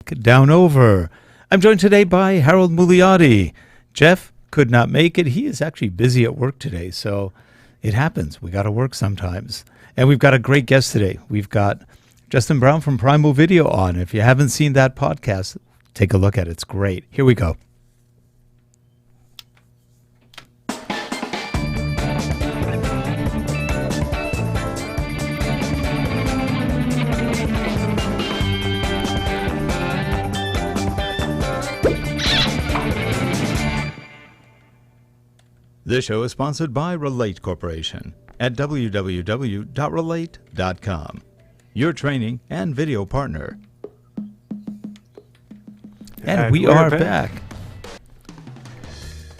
back, down over. I'm joined today by Harold Muliati. Jeff could not make it. He is actually busy at work today, so it happens. We got to work sometimes. And we've got a great guest today. We've got Justin Brown from Primal Video on. If you haven't seen that podcast, take a look at it. It's great. Here we go. This show is sponsored by Relate Corporation at www.relate.com, your training and video partner. And we are back.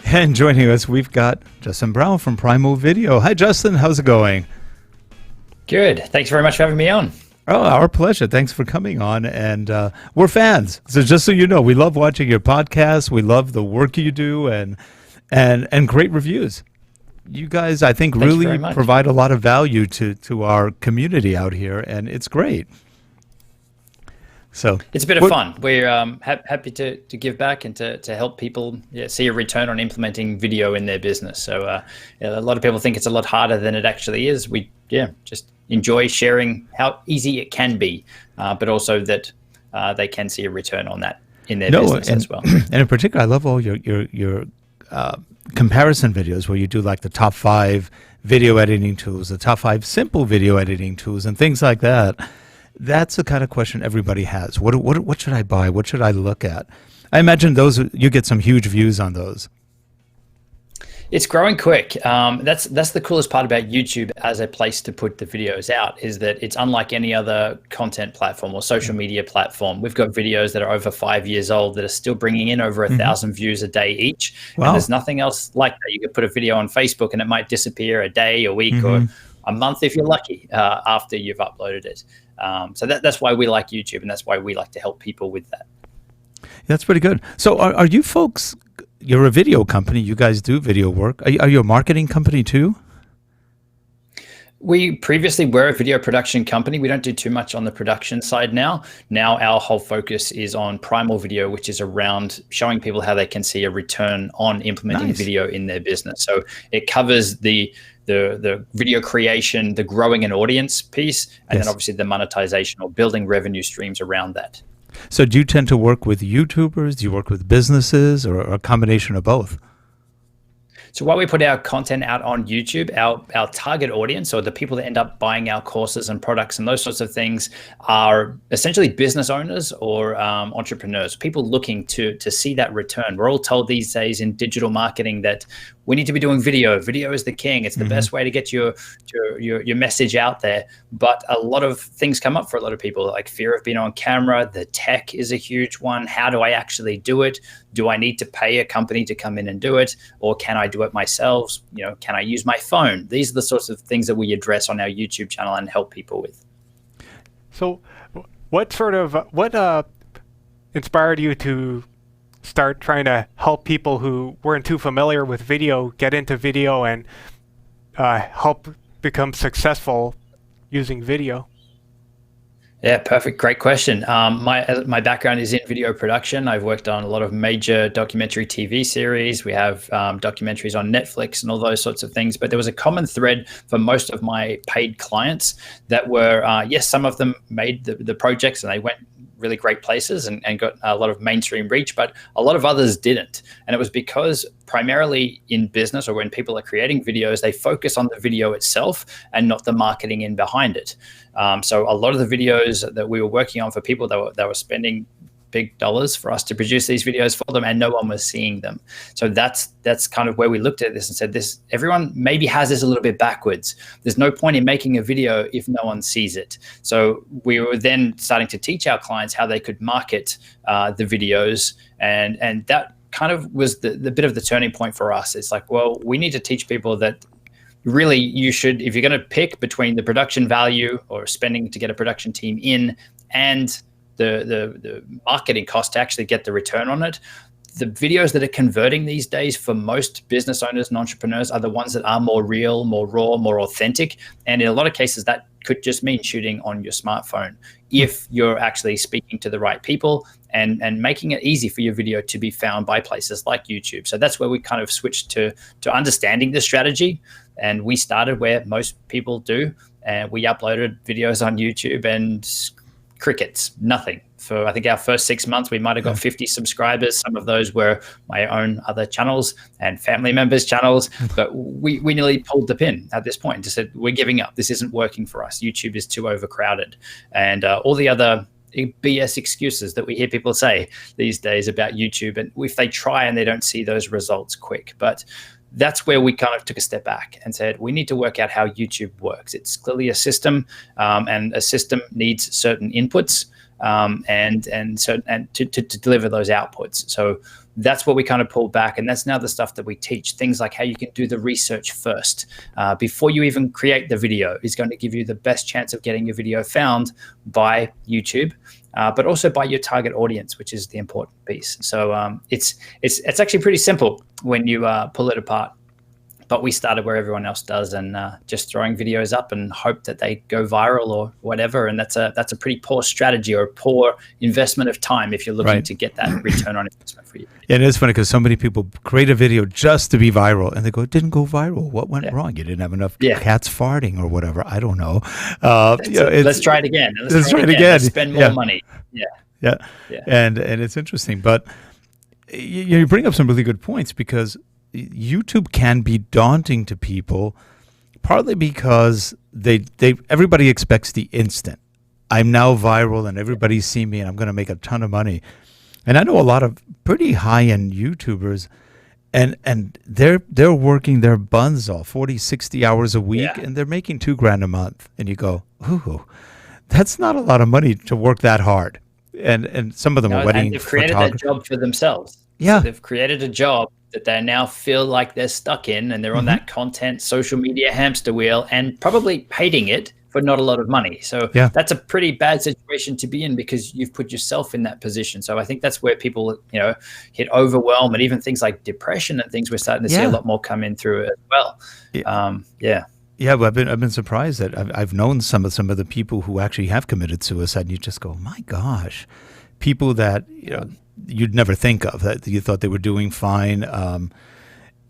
And joining us, we've got Justin Brown from Primal Video. Hi, Justin. How's it going? Good. Thanks very much for having me on. Oh, our pleasure. Thanks for coming on. And we're fans. So just so you know, we love watching your podcast. We love the work you do and great reviews. You guys, I think, really provide a lot of value to our community out here, and it's great. So it's a bit of fun. We're happy to give back and to help people see a return on implementing video in their business. So a lot of people think it's a lot harder than it actually is. We just enjoy sharing how easy it can be, but also that they can see a return on that in their business as well. And in particular, I love all your comparison videos where you do like the top 5 video editing tools, the top 5 simple video editing tools, and things like that. That's the kind of question everybody has. What should I buy? What should I look at? I imagine those you get some huge views on those. It's growing quick. That's the coolest part about YouTube as a place to put the videos out, is that it's unlike any other content platform or social media platform. We've got videos that are over 5 years old that are still bringing in over 1,000 views a day each. Wow. And there's nothing else like that. You could put a video on Facebook and it might disappear a day, a week, or a month if you're lucky after you've uploaded it. So that's why we like YouTube, and that's why we like to help people with that. That's pretty good. So are you folks... You're a video company. You guys do video work. Are you a marketing company too? We previously were a video production company. We don't do too much on the production side now. Now our whole focus is on Primal Video, which is around showing people how they can see a return on implementing video in their business. So it covers the video creation, the growing an audience piece, and then obviously the monetization or building revenue streams around that. So do you tend to work with YouTubers? Do you work with businesses, or a combination of both? So while we put our content out on YouTube, our target audience, or the people that end up buying our courses and products and those sorts of things, are essentially business owners or entrepreneurs, people looking to see that return. We're all told these days in digital marketing that we need to be doing video. Video is the king. It's the best way to get your message out there. But a lot of things come up for a lot of people, like fear of being on camera. The tech is a huge one. How do I actually do it? Do I need to pay a company to come in and do it? Or can I do it myself? Can I use my phone? These are the sorts of things that we address on our YouTube channel and help people with. So what inspired you to start trying to help people who weren't too familiar with video get into video and help become successful using video? Yeah, perfect. Great question. My background is in video production. I've worked on a lot of major documentary TV series. We have documentaries on Netflix and all those sorts of things. But there was a common thread for most of my paid clients that were, yes, some of them made the projects and they went really great places and got a lot of mainstream reach, but a lot of others didn't. And it was because primarily in business, or when people are creating videos, they focus on the video itself and not the marketing in behind it. So a lot of the videos that we were working on for people that were spending big dollars for us to produce these videos for them, and no one was seeing them. So that's kind of where we looked at this and said, everyone maybe has this a little bit backwards. There's no point in making a video if no one sees it. So we were then starting to teach our clients how they could market the videos, and that kind of was the bit of the turning point for us. It's like, well, we need to teach people that really you should, if you're going to pick between the production value or spending to get a production team in and the marketing cost to actually get the return on it, the videos that are converting these days for most business owners and entrepreneurs are the ones that are more real, more raw, more authentic. And in a lot of cases, that could just mean shooting on your smartphone. if you're actually speaking to the right people and making it easy for your video to be found by places like YouTube. So that's where we kind of switched to understanding the strategy. And we started where most people do, and we uploaded videos on YouTube and crickets, nothing. For I think our first 6 months, we might have got 50 subscribers. Some of those were my own other channels and family members' channels, but we nearly pulled the pin at this point and just said, we're giving up. This isn't working for us. YouTube is too overcrowded. And all the other BS excuses that we hear people say these days about YouTube, and if they try and they don't see those results quick. But that's where we kind of took a step back and said, we need to work out how YouTube works. It's clearly a system, and a system needs certain inputs, and to deliver those outputs. So that's what we kind of pulled back, and that's now the stuff that we teach. Things like how you can do the research first before you even create the video is going to give you the best chance of getting your video found by YouTube, but also by your target audience, which is the important piece. So it's actually pretty simple when you pull it apart. But we started where everyone else does, and just throwing videos up and hope that they go viral or whatever. And that's a pretty poor strategy, or a poor investment of time if you're looking to get that return on investment for you. Yeah, it is funny because so many people create a video just to be viral, and they go, "It didn't go viral. What went wrong? You didn't have enough cats farting or whatever. I don't know." Let's try it again. Let's try it again. Let's spend more money. Yeah. And it's interesting, but you bring up some really good points, because YouTube can be daunting to people, partly because everybody expects the instant. I'm now viral and everybody's seen me and I'm going to make a ton of money. And I know a lot of pretty high-end YouTubers, and they're working their buns off 40, 60 hours a week, and they're making $2,000 a month. And you go, ooh, that's not a lot of money to work that hard. And some of them are wedding they've created that job for themselves. Yeah. So they've created a job that they now feel like they're stuck in, and they're on that content social media hamster wheel and probably hating it for not a lot of money. So that's a pretty bad situation to be in, because you've put yourself in that position. So I think that's where people, hit overwhelm, and even things like depression and things we're starting to see a lot more come in through it as well. Yeah, but I've been surprised that I've known some of the people who actually have committed suicide, and you just go, my gosh, people that you'd never think of, that you thought they were doing fine,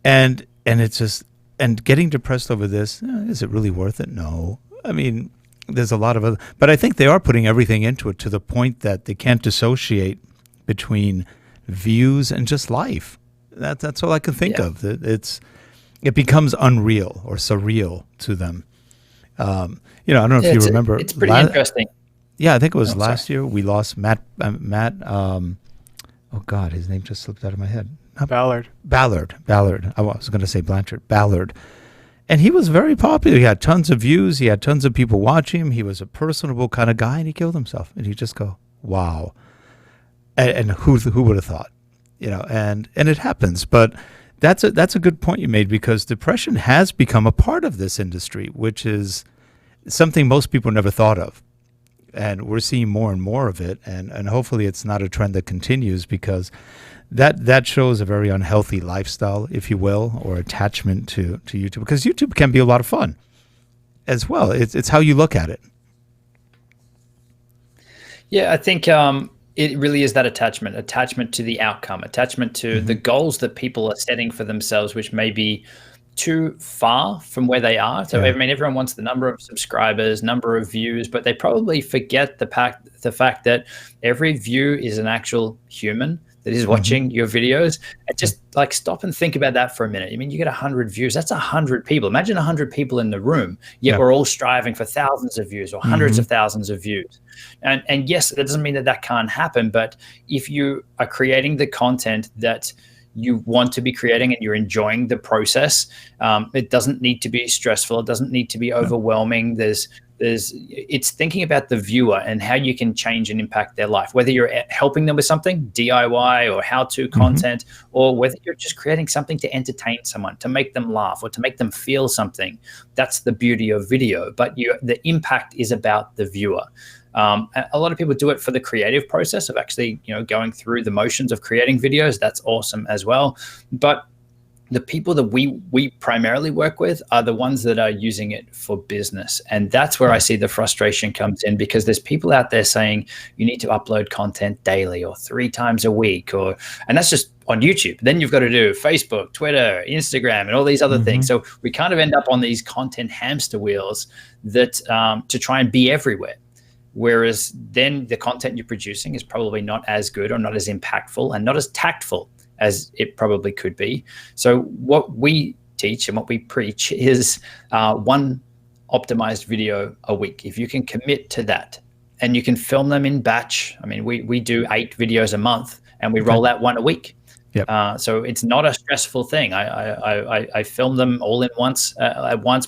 and it's just, and getting depressed over this, is it really worth it? No. I mean, there's a lot of other, but I think they are putting everything into it to the point that they can't dissociate between views and just life. That's all I can think of. It becomes unreal or surreal to them. I don't know if you remember. It's pretty interesting. Yeah, I think it was last year we lost Matt. Oh God, his name just slipped out of my head. Ballard. I was going to say Blanchard. Ballard. And he was very popular. He had tons of views. He had tons of people watching him. He was a personable kind of guy, and he killed himself. And you just go, wow. And who would have thought? And it happens. But that's a good point you made, because depression has become a part of this industry, which is something most people never thought of. And we're seeing more and more of it, and hopefully it's not a trend that continues, because that shows a very unhealthy lifestyle, if you will, or attachment to YouTube, because YouTube can be a lot of fun as well. It's how you look at it. Yeah, I think it really is that attachment to the outcome, attachment to the goals that people are setting for themselves, which may be too far from where they are. So I mean, everyone wants the number of subscribers, number of views, but they probably forget the fact that every view is an actual human that is watching your videos. And just like stop and think about that for a minute. I mean, you get 100 views, that's 100 people. Imagine 100 people in the room, yet we're all striving for thousands of views or hundreds of thousands of views. And yes, that doesn't mean that can't happen, but if you are creating the content that you want to be creating and you're enjoying the process, it doesn't need to be stressful. It doesn't need to be overwhelming. It's thinking about the viewer and how you can change and impact their life, whether you're helping them with something, DIY or how-to content, or whether you're just creating something to entertain someone, to make them laugh or to make them feel something. That's the beauty of video, but the impact is about the viewer. A lot of people do it for the creative process of actually, going through the motions of creating videos. That's awesome as well. But the people that we primarily work with are the ones that are using it for business. And that's where I see the frustration comes in, because there's people out there saying you need to upload content daily or 3 times a week, and that's just on YouTube. Then you've got to do Facebook, Twitter, Instagram, and all these other things. So we kind of end up on these content hamster wheels that to try and be everywhere. Whereas then the content you're producing is probably not as good or not as impactful and not as tactful as it probably could be. So what we teach and what we preach is 1 optimized video a week. If you can commit to that and you can film them in batch, I mean, we do 8 videos a month and we roll out 1 a week. Yep. So it's not a stressful thing. I film them all at once.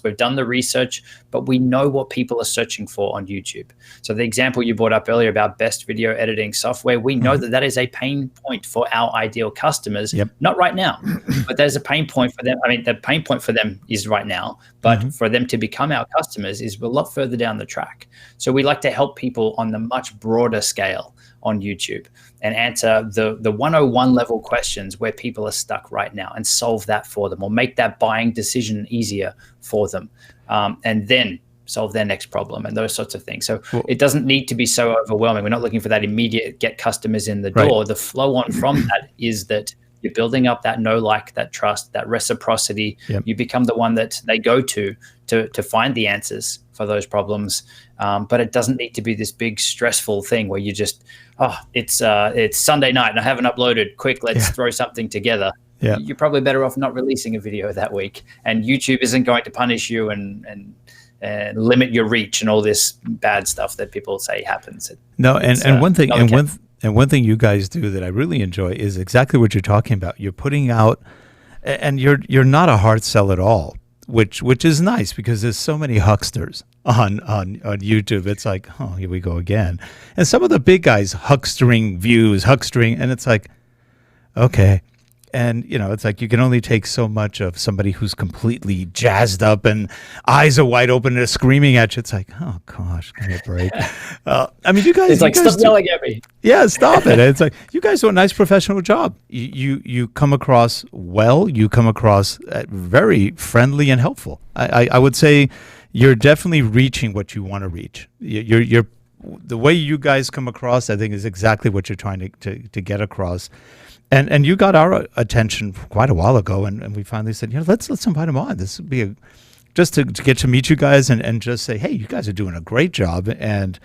We've done the research, but we know what people are searching for on YouTube. So the example you brought up earlier about best video editing software, we know that is a pain point for our ideal customers. Not right now, but there's a pain point for them. I mean, the pain point for them is right now, but for them to become our customers is a lot further down the track. So we like to help people on the much broader scale on YouTube and answer the 101 level questions where people are stuck right now and solve that for them, or make that buying decision easier for them, and then solve their next problem and those sorts of things. So it doesn't need to be so overwhelming. We're not looking for that immediate get customers in the door. The flow on from that is that you're building up that know, like, that trust, that reciprocity. You become the one that they go to find the answers for those problems. But it doesn't need to be this big stressful thing where you just, it's Sunday night and I haven't uploaded. Quick, let's throw something together. You're probably better off not releasing a video that week. And YouTube isn't going to punish you and limit your reach and all this bad stuff that people say happens. No, and one thing, and one thing you guys do that I really enjoy is exactly what you're talking about. You're putting out, and you're not a hard sell at all, which is nice, because there's so many hucksters on YouTube. It's like, oh, here we go again. And some of the big guys huckstering views, and it's like, okay. And, it's like you can only take so much of somebody who's completely jazzed up and eyes are wide open and they're screaming at you. It's like, oh, gosh, give me a break. I mean, you guys... It's like, stop yelling at me. Yeah, stop it. It's like, you guys do a nice professional job. You come across well. You come across very friendly and helpful. I would say you're definitely reaching what you want to reach. You're the way you guys come across, I think, is exactly what you're trying to get across. And you got our attention quite a while ago, and we finally said, let's invite him on. This would be just to get to meet you guys and just say, hey, you guys are doing a great job. And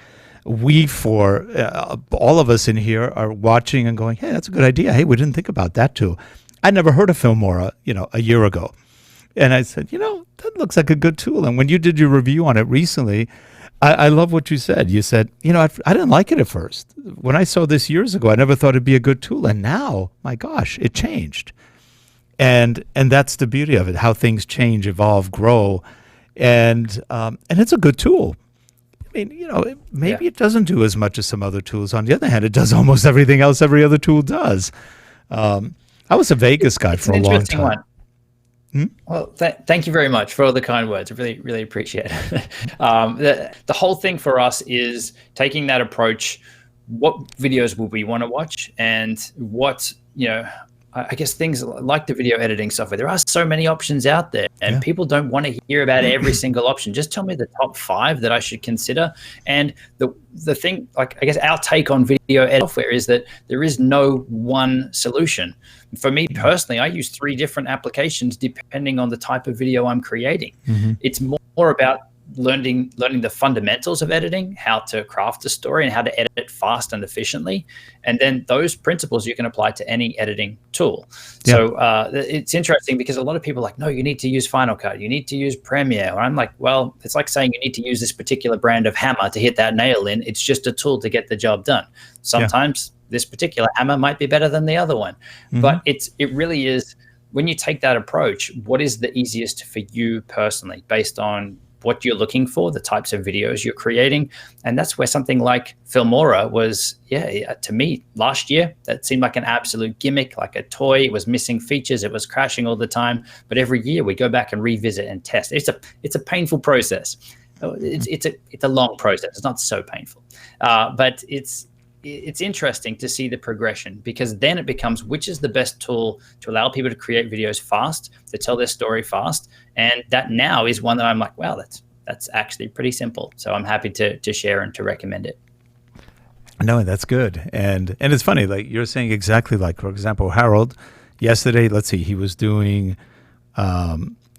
we, for all of us in here, are watching and going, hey, that's a good idea. Hey, we didn't think about that too. I never heard of Filmora, a year ago. And I said, that looks like a good tool. And when you did your review on it recently, I love what you said. You said, I didn't like it at first. When I saw this years ago, I never thought it'd be a good tool. And now, my gosh, it changed. And that's the beauty of it, how things change, evolve, grow. And it's a good tool. I mean, maybe it doesn't do as much as some other tools. On the other hand, it does almost everything else every other tool does. I was a Vegas guy for a long time. One. Well, thank you very much for all the kind words. I really, really appreciate it. The whole thing for us is taking that approach. What videos will we want to watch, and what, I guess things like the video editing software. There are so many options out there, and people don't want to hear about every single option. Just tell me the top 5 that I should consider. And the thing, like, I guess our take on video editing software is that there is no one solution. For me personally, I use 3 different applications depending on the type of video I'm creating. It's more about learning the fundamentals of editing, how to craft a story and how to edit fast and efficiently. And then those principles you can apply to any editing tool. So it's interesting because a lot of people are like, no, you need to use Final Cut. You need to use Premiere. And I'm like, well, it's like saying you need to use this particular brand of hammer to hit that nail in. It's just a tool to get the job done. Sometimes this particular hammer might be better than the other one. But it really is, when you take that approach, what is the easiest for you personally based on what you're looking for, the types of videos you're creating. And that's where something like Filmora was, to me last year, that seemed like an absolute gimmick, like a toy. It was missing features. It was crashing all the time. But every year we go back and revisit and test. It's a painful process. It's a long process. It's not so painful, but it's it's interesting to see the progression, because then it becomes which is the best tool to allow people to create videos fast, to tell their story fast. And that now is one that I'm like, wow, that's actually pretty simple. So I'm happy to share and to recommend it. No, that's good. And it's funny, like you're saying exactly like, for example, Harold, yesterday, let's see, he was doing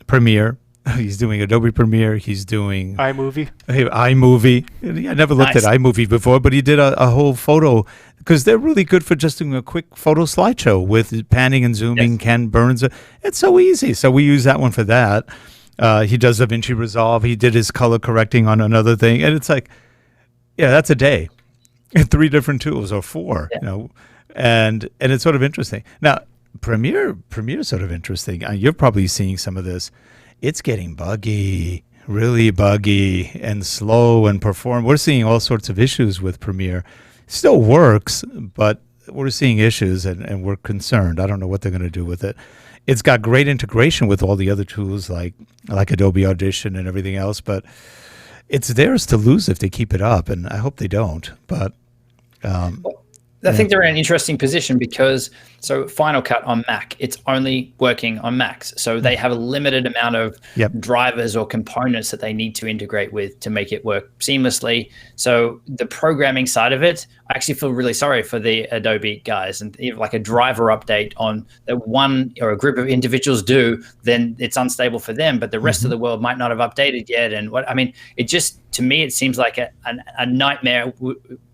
Premiere. He's doing Adobe Premiere. He's doing iMovie. iMovie. I never looked at iMovie before, but he did a whole photo, because they're really good for just doing a quick photo slideshow with panning and zooming. Yes. Ken Burns. It's so easy. So we use that one for that. He does DaVinci Resolve. He did his color correcting on another thing. And it's like, yeah, that's a day. 3 different tools, or 4, and it's sort of interesting. Now, Premiere is sort of interesting. You're probably seeing some of this. It's getting buggy, really buggy and slow and we're seeing all sorts of issues with Premiere. Still works, but we're seeing issues and we're concerned. I don't know what they're going to do with it. It's got great integration with all the other tools like Adobe Audition and everything else, but it's theirs to lose if they keep it up, and I hope they don't. But I think they're in an interesting position, because so Final Cut on Mac, it's only working on Macs. So they have a limited amount of drivers or components that they need to integrate with to make it work seamlessly. So the programming side of it, I actually feel really sorry for the Adobe guys. And if like a driver update on that one or a group of individuals do, then it's unstable for them, but the rest of the world might not have updated yet. And it just, to me, it seems like a nightmare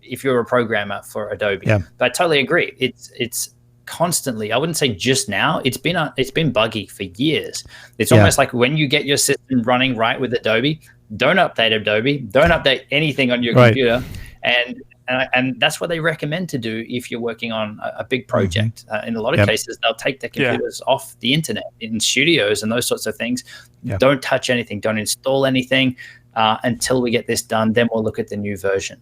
if you're a programmer for Adobe. But I totally agree. It's constantly, I wouldn't say just now, it's been buggy for years. It's almost like when you get your system running right with Adobe, don't update Adobe, don't update anything on your computer. And that's what they recommend to do if you're working on a big project. In a lot of cases, they'll take their computers off the internet in studios and those sorts of things. Don't touch anything, don't install anything until we get this done. Then we'll look at the new version.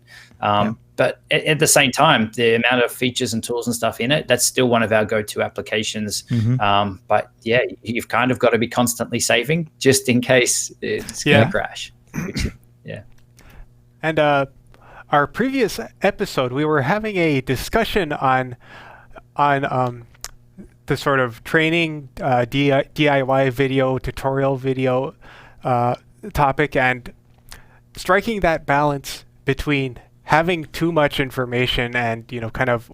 But at the same time, the amount of features and tools and stuff in it, that's still one of our go-to applications. But you've kind of got to be constantly saving just in case it's going to crash. And our previous episode, we were having a discussion on the sort of training DIY video, tutorial video topic, and striking that balance between having too much information and, kind of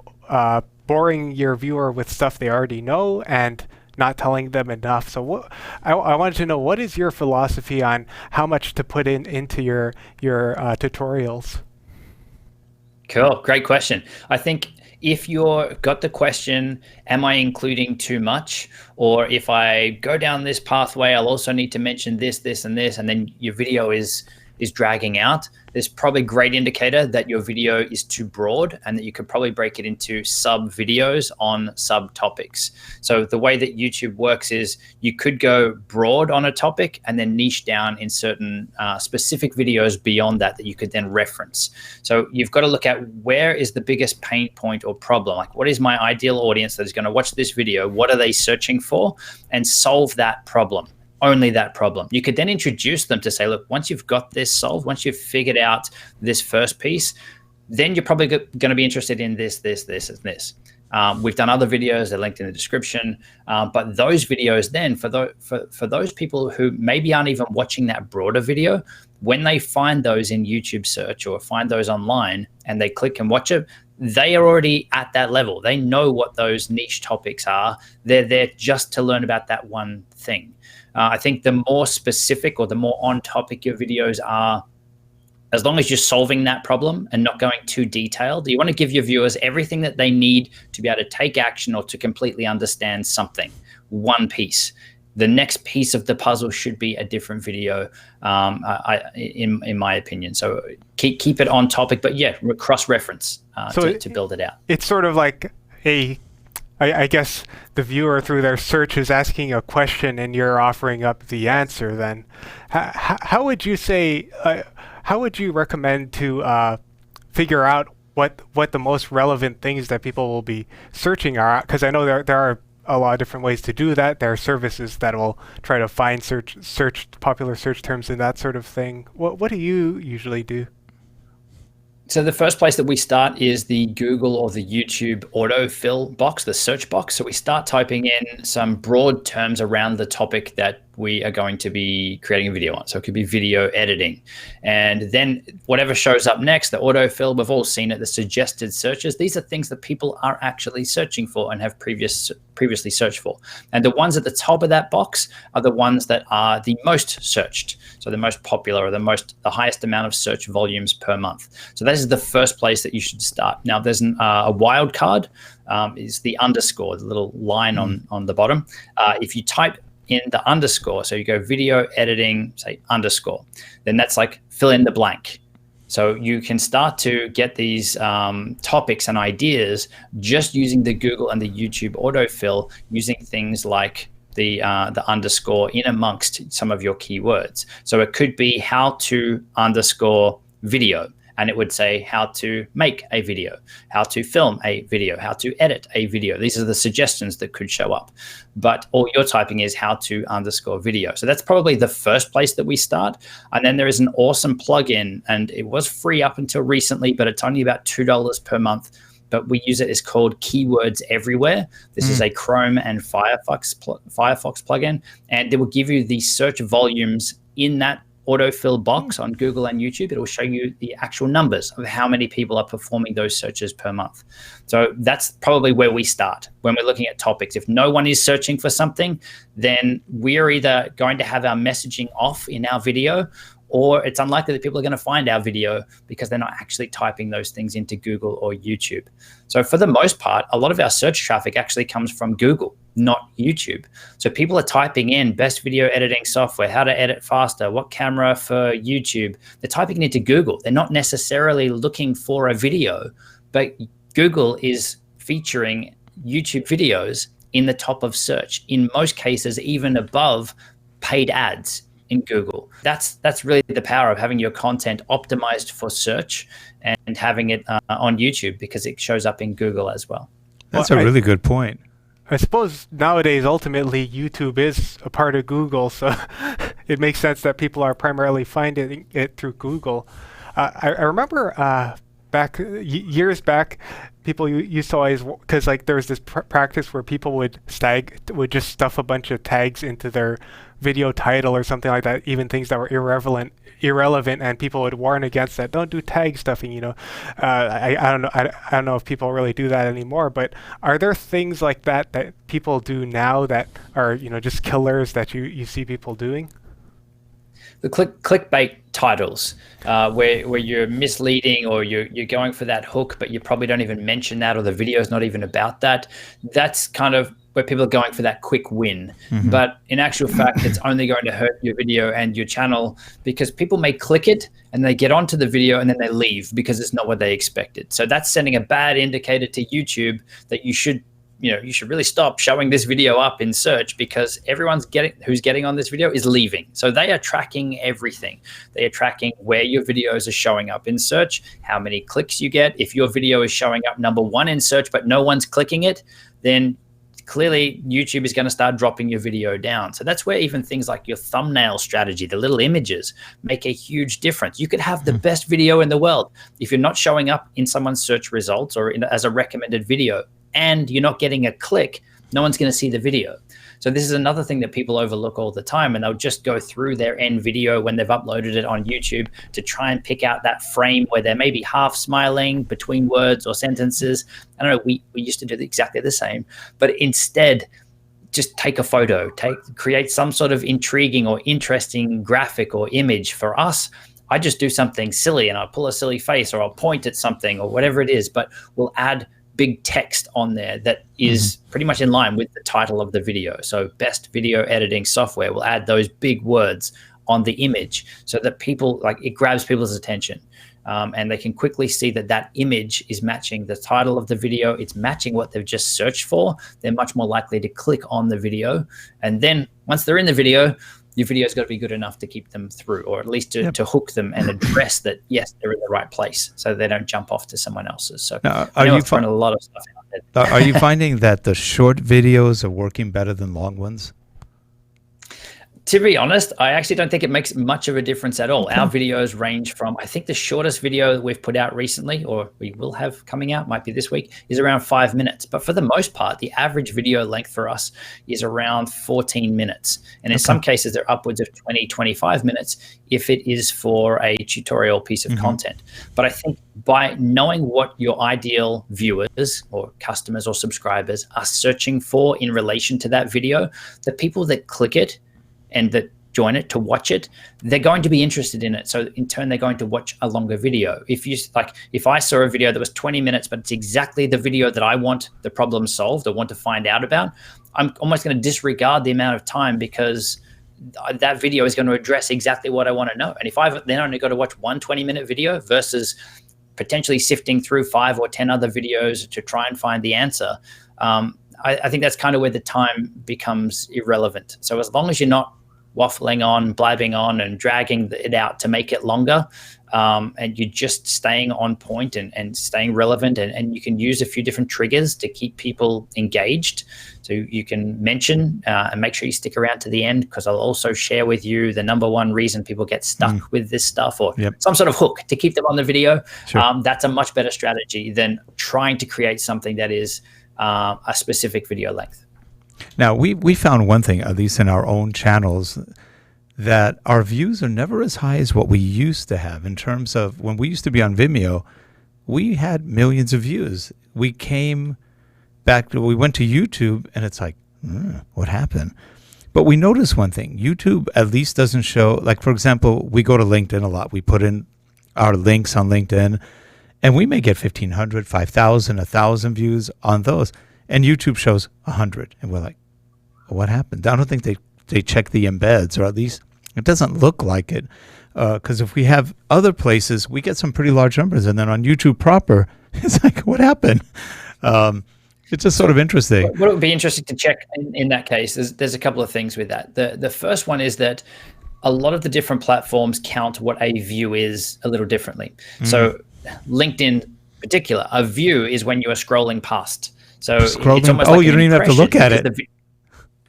boring your viewer with stuff they already know and not telling them enough. So I wanted to know, what is your philosophy on how much to put into your tutorials? Cool. Great question. I think if you're got the question, am I including too much? Or if I go down this pathway, I'll also need to mention this, this, and this, and then your video is dragging out, there's probably a great indicator that your video is too broad and that you could probably break it into sub videos on subtopics. So the way that YouTube works is you could go broad on a topic and then niche down in certain specific videos beyond that you could then reference. So you've got to look at where is the biggest pain point or problem. Like, what is my ideal audience that is going to watch this video? What are they searching for? And solve that problem. Only that problem. You could then introduce them to say, look, once you've got this solved, once you've figured out this first piece, then you're probably going to be interested in this, this, this, and this. We've done other videos, they're linked in the description. But those videos then, for those people who maybe aren't even watching that broader video, when they find those in YouTube search or find those online and they click and watch it, they are already at that level. They know what those niche topics are. They're there just to learn about that one thing. I think the more specific or the more on topic your videos are, as long as you're solving that problem and not going too detailed, you want to give your viewers everything that they need to be able to take action or to completely understand something, one piece. The next piece of the puzzle should be a different video, in my opinion. So keep it on topic, but cross-reference to build it out. It's sort of like I guess the viewer through their search is asking a question and you're offering up the answer. Then how would you say, how would you recommend to figure out what the most relevant things that people will be searching are? Because I know there are a lot of different ways to do that. There are services that will try to find search popular search terms and that sort of thing. What do you usually do? So the first place that we start is the Google or the YouTube autofill box, the search box. So we start typing in some broad terms around the topic that we are going to be creating a video on. So it could be video editing. And then whatever shows up next, the autofill, we've all seen it, the suggested searches. These are things that people are actually searching for and have previously searched for. And the ones at the top of that box are the ones that are the most searched. So the most popular or the highest amount of search volumes per month. So that is the first place that you should start. Now there's a wild card, is the underscore, the little line on the bottom. If you type in the underscore, so you go video editing, say underscore, then that's like fill in the blank. So you can start to get these topics and ideas just using the Google and the YouTube autofill, using things like the underscore in amongst some of your keywords. So it could be how to underscore video, and it would say how to make a video, how to film a video, how to edit a video. These are the suggestions that could show up. But all you're typing is how to underscore video. So that's probably the first place that we start. And then there is an awesome plugin, and it was free up until recently, but it's only about $2 per month. But we use it. It's called Keywords Everywhere. This is a Chrome and Firefox plugin, and it will give you the search volumes in that autofill box on Google and YouTube. It will show you the actual numbers of how many people are performing those searches per month. So that's probably where we start when we're looking at topics. If no one is searching for something, then we're either going to have our messaging off in our video, or it's unlikely that people are going to find our video because they're not actually typing those things into Google or YouTube. So for the most part, a lot of our search traffic actually comes from Google, not YouTube. So people are typing in best video editing software, how to edit faster, what camera for YouTube. They're typing it into Google. They're not necessarily looking for a video, but Google is featuring YouTube videos in the top of search, in most cases, even above paid ads in Google. That's really the power of having your content optimized for search and having it on YouTube, because it shows up in Google as well. That's a really good point. I suppose nowadays, ultimately, YouTube is a part of Google, so it makes sense that people are primarily finding it through Google. I remember years back, people used to always, because like there was this practice where people would just stuff a bunch of tags into their video title or something like that, even things that were irrelevant, and people would warn against that. Don't do tag stuffing, you know. I don't know if people really do that anymore, but are there things like that people do now that are, you know, just killers that you see people doing? The clickbait titles, where you're misleading, or you're going for that hook, but you probably don't even mention that, or the video is not even about that. That's kind of where people are going for that quick win. But in actual fact, it's only going to hurt your video and your channel, because people may click it and they get onto the video and then they leave because it's not what they expected. So that's sending a bad indicator to YouTube that you should really stop showing this video up in search, because who's getting on this video is leaving. So they are tracking everything. They are tracking where your videos are showing up in search, how many clicks you get. If your video is showing up #1 in search, but no one's clicking it, then clearly YouTube is going to start dropping your video down. So that's where even things like your thumbnail strategy, the little images, make a huge difference. You could have the best video in the world. If you're not showing up in someone's search results or as a recommended video, and you're not getting a click, no one's going to see the video. So this is another thing that people overlook all the time, and they'll just go through their end video when they've uploaded it on YouTube to try and pick out that frame where they're maybe half smiling between words or sentences. I don't know, we used to do exactly the same, but instead just take a photo, create some sort of intriguing or interesting graphic or image. For us, I just do something silly and I'll pull a silly face, or I'll point at something or whatever it is, but we'll add big text on there that is pretty much in line with the title of the video. So best video editing software, will add those big words on the image so that people, like, it grabs people's attention, and they can quickly see that image is matching the title of the video. It's matching what they've just searched for. They're much more likely to click on the video. And then once they're in the video, your video's got to be good enough to keep them through, or at least to hook them and address that, yes, they're in the right place, so they don't jump off to someone else's. So now, I know I've thrown a lot of stuff out there. Are you finding that the short videos are working better than long ones? To be honest, I actually don't think it makes much of a difference at all. Okay. Our videos range from, I think the shortest video we've put out recently, or we will have coming out, might be this week, is around 5 minutes. But for the most part, the average video length for us is around 14 minutes. And in some cases, they're upwards of 20, 25 minutes if it is for a tutorial piece of content. But I think by knowing what your ideal viewers or customers or subscribers are searching for in relation to that video, the people that click it and that join it to watch it, they're going to be interested in it. So in turn, they're going to watch a longer video. If I saw a video that was 20 minutes, but it's exactly the video that I want the problem solved or want to find out about, I'm almost going to disregard the amount of time because that video is going to address exactly what I want to know. And if I've then only got to watch one 20-minute video versus potentially sifting through 5 or 10 other videos to try and find the answer, I think that's kind of where the time becomes irrelevant. So as long as you're not waffling on, blabbing on, and dragging it out to make it longer, and you're just staying on point and staying relevant, and you can use a few different triggers to keep people engaged. So you can mention and make sure you stick around to the end, because I'll also share with you the number one reason people get stuck with this stuff, or some sort of hook to keep them on the video. Sure. That's a much better strategy than trying to create something that is a specific video length. Now, we found one thing, at least in our own channels, that our views are never as high as what we used to have. In terms of when we used to be on Vimeo, we had millions of views. We came back we went to YouTube, and it's like, what happened? But we noticed one thing. YouTube at least doesn't show, like, for example, we go to LinkedIn a lot. We put in our links on LinkedIn, and we may get 1,500, 5,000, 1,000 views on those. And YouTube shows 100. And we're like, what happened? I don't think they check the embeds, or at least it doesn't look like it. Because if we have other places, we get some pretty large numbers. And then on YouTube proper, it's like, what happened? It's just sort of interesting. What would be interesting to check in that case is there's a couple of things with that. The first one is that a lot of the different platforms count what a view is a little differently. So LinkedIn in particular, a view is when you are scrolling past. So scrolling, it's almost like you don't even have to look at it.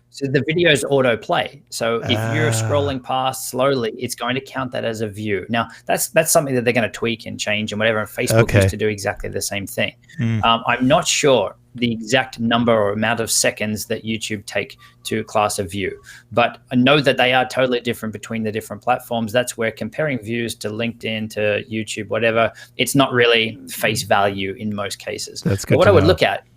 So the videos autoplay. So if you're scrolling past slowly, it's going to count that as a view. Now, that's something that they're going to tweak and change and whatever. And Facebook used to do exactly the same thing. I'm not sure the exact number or amount of seconds that YouTube take to class a view, but I know that they are totally different between the different platforms. That's where comparing views to LinkedIn, to YouTube, whatever, it's not really face value in most cases. That's good. But what I would look at,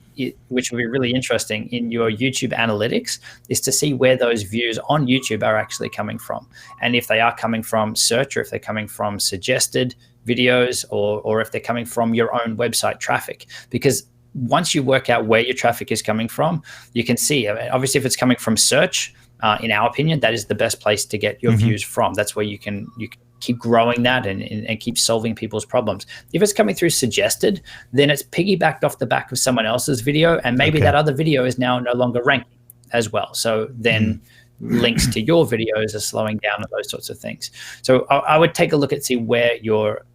which would be really interesting in your YouTube analytics, is to see where those views on YouTube are actually coming from. And if they are coming from search, or if they're coming from suggested videos, or if they're coming from your own website traffic. Because once you work out where your traffic is coming from, you can see, obviously, if it's coming from search, in our opinion, that is the best place to get your views from. That's where you can keep growing that and keep solving people's problems. If it's coming through suggested, then it's piggybacked off the back of someone else's video, and maybe that other video is now no longer ranking as well. So then links to your videos are slowing down and those sorts of things. So I would take a look at see where your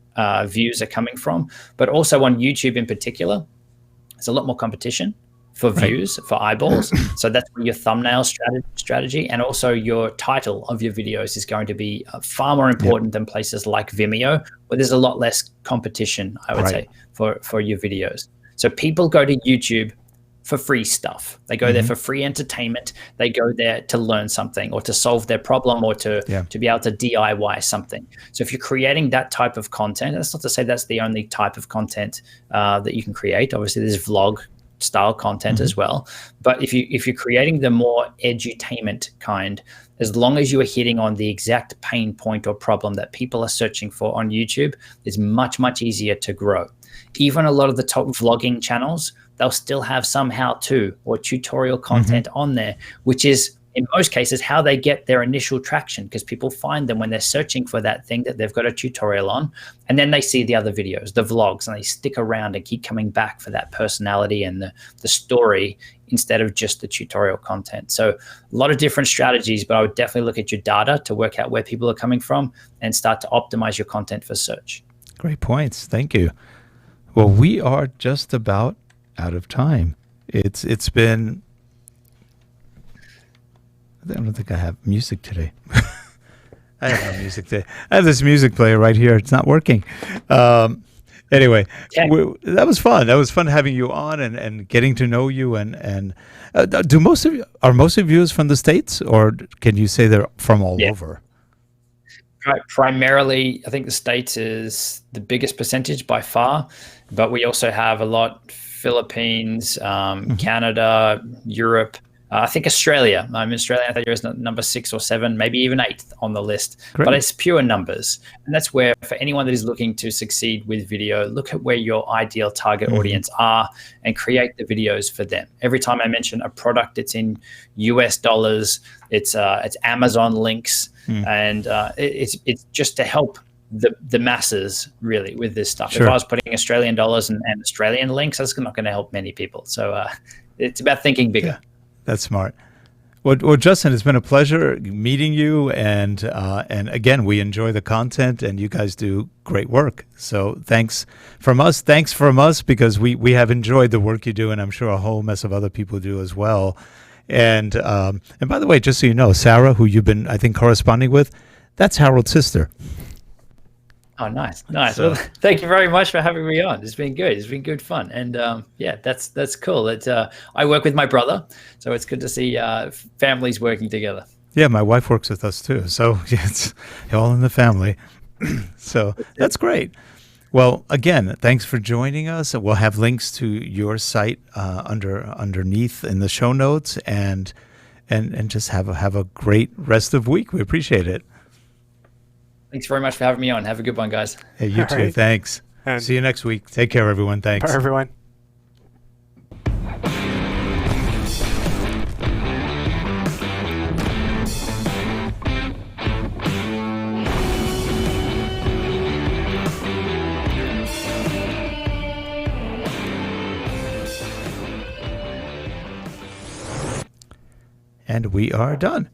views are coming from, but also on YouTube in particular, there's a lot more competition for views, for eyeballs. So that's where your thumbnail strategy and also your title of your videos is going to be far more important than places like Vimeo, where there's a lot less competition, I would say, for your videos. So people go to YouTube for free stuff. They go there for free entertainment. They go there to learn something, or to solve their problem, or to be able to DIY something. So if you're creating that type of content, that's not to say that's the only type of content that you can create. Obviously, there's vlog style content as well. But if you're creating the more edutainment kind, as long as you are hitting on the exact pain point or problem that people are searching for on YouTube, it's much, much easier to grow. Even a lot of the top vlogging channels, they'll still have some how-to or tutorial content on there, which is in most cases how they get their initial traction, because people find them when they're searching for that thing that they've got a tutorial on, and then they see the other videos, the vlogs, and they stick around and keep coming back for that personality and the story instead of just the tutorial content. So a lot of different strategies, but I would definitely look at your data to work out where people are coming from and start to optimize your content for search. Great points. Thank you. Well, we are just about out of time. It's been I don't think I have music today. I have no music today. I have this music player right here. It's not working. Anyway, that was fun. That was fun having you on and getting to know you. And are most of you from the States, or can you say they're from all over? Primarily, I think the States is the biggest percentage by far, but we also have a lot Philippines, Canada, Europe. I think Australia. I'm Australia. I think there is number 6 or 7, maybe even 8th on the list. Great. But it's pure numbers. And that's where, for anyone that is looking to succeed with video, look at where your ideal target audience are and create the videos for them. Every time I mention a product, it's in US dollars, it's Amazon links, and it's just to help the masses really with this stuff. Sure. If I was putting Australian dollars and Australian links, that's not going to help many people. So it's about thinking bigger. Yeah. That's smart. Well, Justin, it's been a pleasure meeting you, and again, we enjoy the content, and you guys do great work. So thanks from us, because we have enjoyed the work you do, and I'm sure a whole mess of other people do as well. And by the way, just so you know, Sarah, who you've been, I think, corresponding with, that's Harold's sister. Oh, nice. So, well, thank you very much for having me on. It's been good. It's been good fun. And that's cool. I work with my brother, so it's good to see families working together. Yeah, my wife works with us too. So it's all in the family. So that's great. Well, again, thanks for joining us. We'll have links to your site underneath in the show notes, and just have a great rest of week. We appreciate it. Thanks very much for having me on. Have a good one, guys. Hey, you too. Right. Thanks. And see you next week. Take care, everyone. Thanks. Bye, everyone. And we are done.